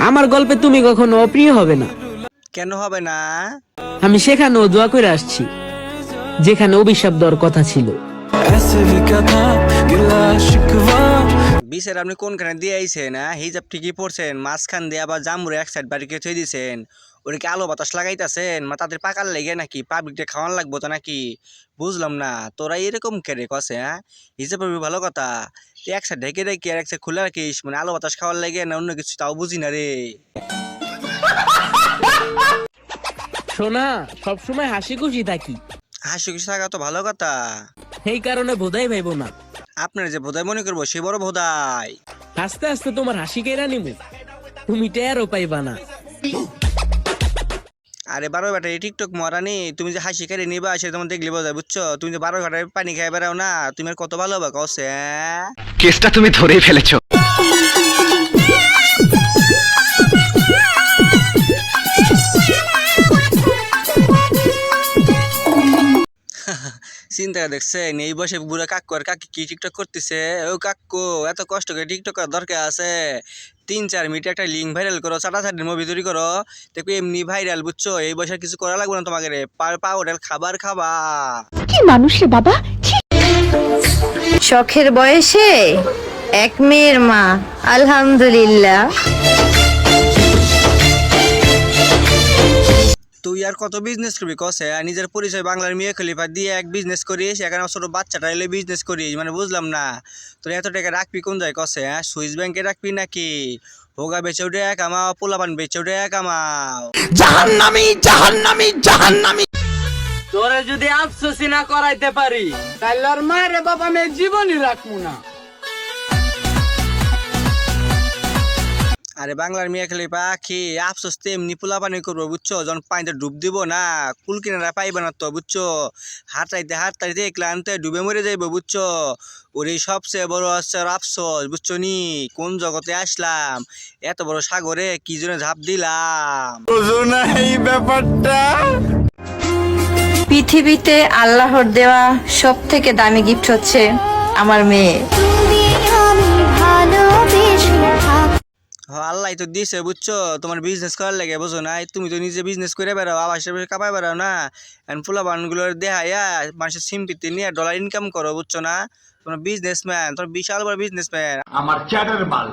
আমার গল্পে তুমি কখনো অপ্রিয় হবে না। কেন হবে না? আমি সেখানেও দোয়া করে আসছি যেখানে অভিশাপ দেওয়ার কথা ছিল। বিশের আপনি কোনখানে দিয়ে আইছেন? হিজাব ঠিকই পড়ছেন, মাঝখান দিয়ে আবার জামুরে এক সাইড বাড়িকে থই দিছেন। ওরে কি আলো বাতাস লাগাইতাছেন? তাদের পাকার লেগে নাকি? পাবলিকটা খাওয়ান লাগবো তো নাকি? বুঝলাম না, তোরা এরকম কেড়ে কছে? হিজাব পড়বি ভালো কথা, তুই এক সাইড ঢেকে রেখে আর এক সাইড খুলে রাখিস, আলো বাতাস খাওয়ার লেগে না অন্য কিছু, তাও বুঝি না রে। সোনা, সবসময় হাসি খুশি থাকি, হাসি খুশি থাকা তো ভালো কথা। এই কারণে বোধাই ভাইব না। আপনার যে বোধাই মনে করবো সে বড় বোধাই। আস্তে আস্তে তোমার হাসি কেড়া নিমু, তুমি টেরও পাইবা না। আরে 12 ঘন্টা এই টিকটক মরানি, তুমি যে হাসি খেয়ে নিবা সে তোমার দেখলে বোঝা, বুঝছো? তুমি যে 12 ঘন্টায় পানি খাই বেড়াও না, তুমি আর কত ভালো হবে কসে? কেসটা তুমি ধরেই ফেলেছো। চিন্তা দেখছেন এই বসে বুড়া কাকু আর কাকি কি টিকটক করতেছে? ও কাকু, এত কষ্ট করে টিকটক করার দরকার আছে? 3-4 মিনিট একটা লিঙ্ক ভাইরাল করো, চাটাচাটির মুভি তৈরি করো, দেখো এমনি ভাইরাল, বুঝছো? এই বসে কিছু করা লাগবে না তোমাকে রে, পাউডার খাবার খাবা। কি মানুষ রে বাবা। শখের বয়সে এক মেয়ের মা, আলহামদুলিল্লাহ। তুই আর কত বিজনেস করবি কসে? নিজের পরিচয় বাংলার মিয়া খলিফা দিয়ে এক বিজনেস করিস, এখানে ছোট বাচ্চাটা এলে বিজনেস করিস, বুঝলাম না। তোর এত টাকা রাখবি কোন যায় কসে? সুইস ব্যাংকে রাখবি নাকি? হোগা বেচে উঠে কামাও, পোলাপান বেচে উঠে কামাও। জাহান্নামী জাহান্নামী জাহান্নামী। তোরে যদি আফসোসি না করাইতে পারি তাহলে আর মায়ের বাবা মেয়ে জীবনই রাখবো না। আরে বাংলার মিয়া খলিফা কি আফসোস তো এমনি পোলাপানি করবো, বুঝছো? যখন পানিতে ডুব দিব না, কুল কিনারা পাইবে না তো, বুঝছো? হাঁটাইতে ক্লান্তে ডুবে মরে যাইবো, বুঝছো? ওর এই সবচেয়ে বড় হচ্ছে আফসোস, বুঝছো নি? কোন জগতে আসলাম, এত বড় সাগরে কি জন্য ঝাঁপ দিলাম। পৃথিবীতে আল্লাহর দেওয়া সব থেকে দামি গিফট হচ্ছে আমার মেয়ে। আল্লাহ তো দিছে, বুঝছো? তোমার বিজনেস করার লাগে, বুঝো না? তুমি তো নিজে বিজনেস করে বেড়াও, আবার সে কাপাই বেড়াও না। এখন পোলাপানগুলোর দেহাইয়া মানুষের সিম্পিতে নিয়ে ডলার ইনকাম করো, বুঝছো না? তোমার বিজনেসম্যান, তোমার বিশাল বড় বিজনেসম্যান। আমার চ্যাটার মাল।